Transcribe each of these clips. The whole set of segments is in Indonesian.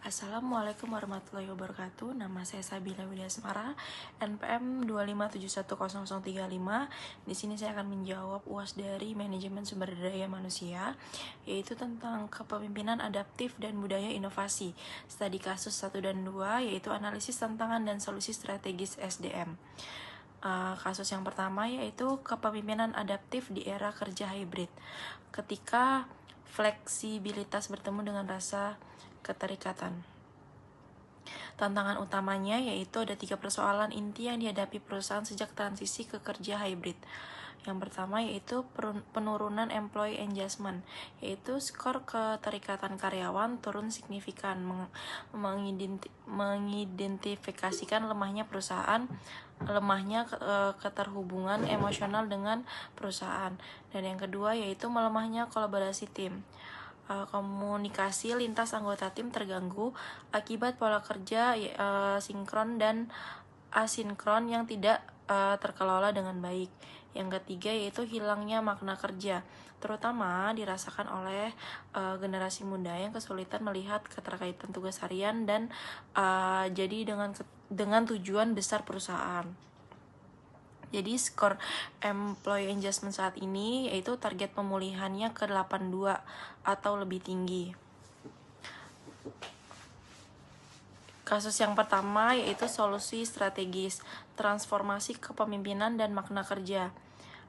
Assalamualaikum warahmatullahi wabarakatuh. Nama saya Sabina Widya Asmara, NPM 2571035. Di sini saya akan menjawab UAS dari Manajemen Sumber Daya Manusia, yaitu tentang kepemimpinan adaptif dan budaya inovasi. Studi kasus 1 dan 2, yaitu analisis tantangan dan solusi strategis SDM. Kasus yang pertama yaitu kepemimpinan adaptif di era kerja hybrid, ketika fleksibilitas bertemu dengan rasa keterikatan. Tantangan utamanya yaitu ada 3 persoalan inti yang dihadapi perusahaan sejak transisi ke kerja hybrid. Yang pertama yaitu penurunan employee engagement, yaitu skor keterikatan karyawan turun signifikan, mengidentifikasikan lemahnya perusahaan, lemahnya keterhubungan emosional dengan perusahaan. Dan yang kedua yaitu melemahnya kolaborasi tim. Komunikasi lintas anggota tim terganggu akibat pola kerja sinkron dan asinkron yang tidak terkelola dengan baik. Yang ketiga yaitu hilangnya makna kerja, terutama dirasakan oleh generasi muda yang kesulitan melihat keterkaitan tugas harian dan jadi dengan tujuan besar perusahaan. Jadi skor employee engagement saat ini yaitu target pemulihannya ke 82 atau lebih tinggi. Kasus yang pertama yaitu solusi strategis, transformasi kepemimpinan dan makna kerja.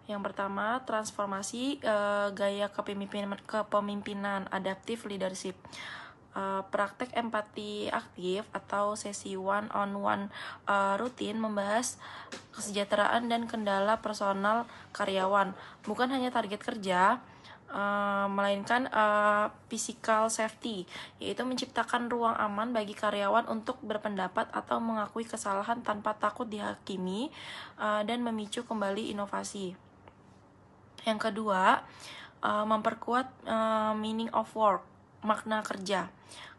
Yang pertama, transformasi gaya kepemimpinan adaptive leadership. Praktek empati aktif atau sesi one-on-one rutin membahas kesejahteraan dan kendala personal karyawan, bukan hanya target kerja, melainkan physical safety, yaitu menciptakan ruang aman bagi karyawan untuk berpendapat atau mengakui kesalahan tanpa takut dihakimi, dan memicu kembali inovasi. Yang kedua, memperkuat meaning of work, makna kerja.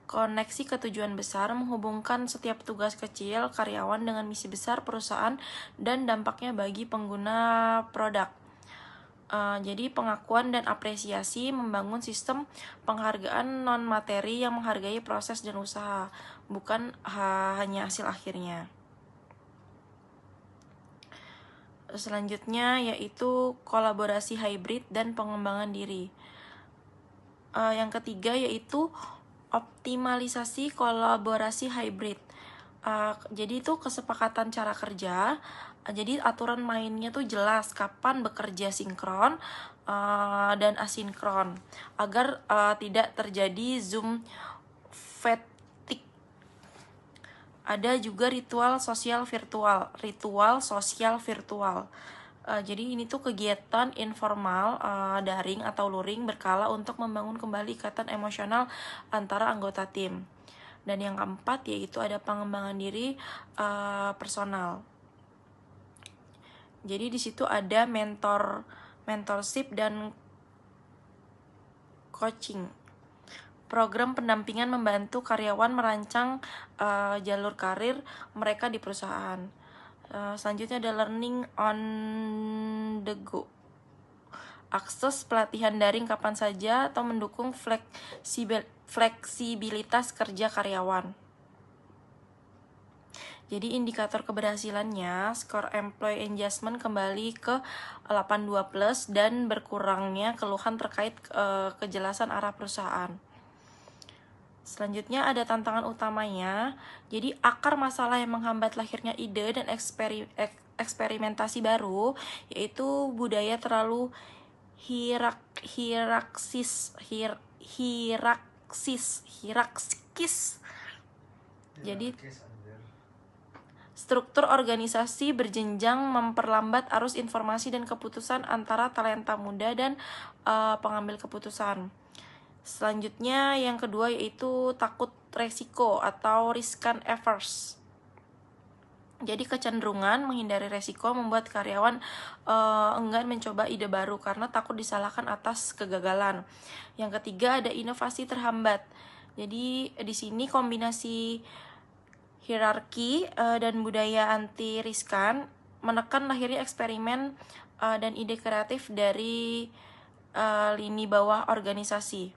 Koneksi ke tujuan besar menghubungkan setiap tugas kecil karyawan dengan misi besar perusahaan dan dampaknya bagi pengguna produk. Jadi pengakuan dan apresiasi, membangun sistem penghargaan non-materi yang menghargai proses dan usaha, bukan hanya hasil akhirnya. Selanjutnya yaitu kolaborasi hybrid dan pengembangan diri. Yang ketiga yaitu optimalisasi kolaborasi hybrid. Jadi itu kesepakatan cara kerja. Jadi aturan mainnya tuh jelas kapan bekerja sinkron dan asinkron agar tidak terjadi Zoom fatigue. Ada juga ritual sosial virtual. Jadi ini tuh kegiatan informal daring atau luring berkala untuk membangun kembali ikatan emosional antara anggota tim. Dan yang keempat yaitu ada pengembangan diri personal. Jadi di situ ada mentorship dan coaching. Program pendampingan membantu karyawan merancang jalur karir mereka di perusahaan. Selanjutnya ada learning on the go. Akses pelatihan daring kapan saja atau mendukung fleksibilitas kerja karyawan. Jadi indikator keberhasilannya, skor employee engagement kembali ke 82+ dan berkurangnya keluhan terkait kejelasan arah perusahaan. Selanjutnya ada tantangan utamanya. Jadi akar masalah yang menghambat lahirnya ide dan eksperimentasi baru yaitu budaya terlalu hierarkis. Jadi struktur organisasi berjenjang memperlambat arus informasi dan keputusan antara talenta muda dan pengambil keputusan. Selanjutnya yang kedua yaitu takut resiko atau riskan averse. Jadi kecenderungan menghindari resiko membuat karyawan enggan mencoba ide baru karena takut disalahkan atas kegagalan. Yang ketiga ada inovasi terhambat. Jadi di sini kombinasi hierarki dan budaya anti riskan menekan lahirnya eksperimen dan ide kreatif dari lini bawah organisasi.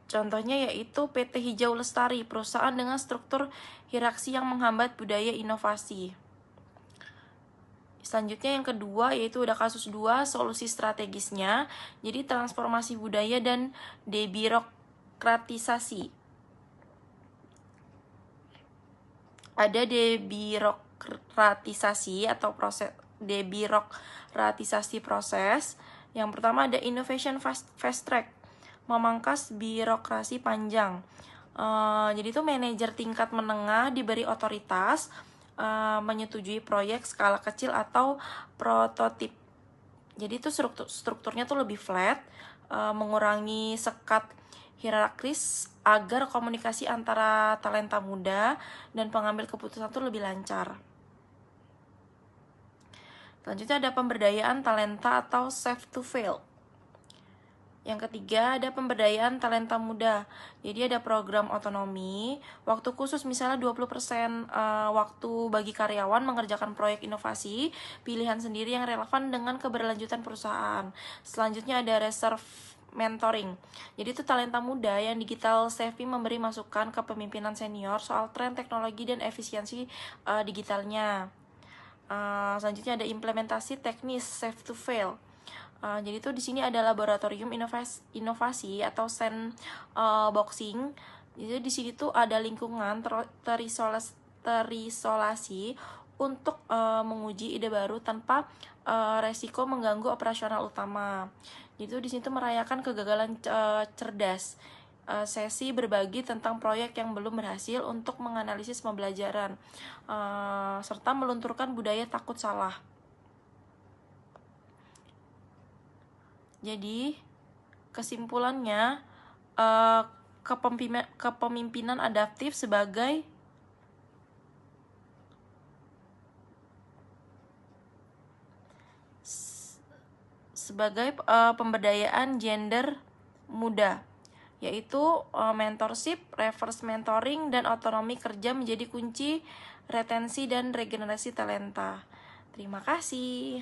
Contohnya yaitu PT Hijau Lestari, perusahaan dengan struktur hierarki yang menghambat budaya inovasi. Selanjutnya yang kedua yaitu udah kasus 2, solusi strategisnya. Jadi transformasi budaya dan debirokratisasi. Ada debirokratisasi atau proses debirokratisasi proses. Yang pertama ada innovation fast track, memangkas birokrasi panjang. Jadi itu manajer tingkat menengah diberi otoritas menyetujui proyek skala kecil atau prototip. Jadi itu strukturnya tuh lebih flat, mengurangi sekat hierarkis agar komunikasi antara talenta muda dan pengambil keputusan tuh lebih lancar. Selanjutnya ada pemberdayaan talenta atau save to fail. Yang ketiga ada pemberdayaan talenta muda. Jadi ada program otonomi, waktu khusus misalnya 20% waktu bagi karyawan mengerjakan proyek inovasi, pilihan sendiri yang relevan dengan keberlanjutan perusahaan. Selanjutnya ada reserve mentoring. Jadi itu talenta muda yang digital savvy memberi masukan ke pemimpinan senior soal tren teknologi dan efisiensi digitalnya. Selanjutnya ada implementasi teknis save to fail. Jadi tuh di sini ada laboratorium inovasi atau sandboxing. Jadi di sini tuh ada lingkungan terisolasi untuk menguji ide baru tanpa resiko mengganggu operasional utama. Jadi tuh di sini tuh merayakan kegagalan cerdas. Sesi berbagi tentang proyek yang belum berhasil untuk menganalisis pembelajaran serta melunturkan budaya takut salah. Jadi kesimpulannya kepemimpinan adaptif sebagai pemberdayaan gender muda, yaitu mentorship, reverse mentoring, dan otonomi kerja menjadi kunci retensi dan regenerasi talenta. Terima kasih.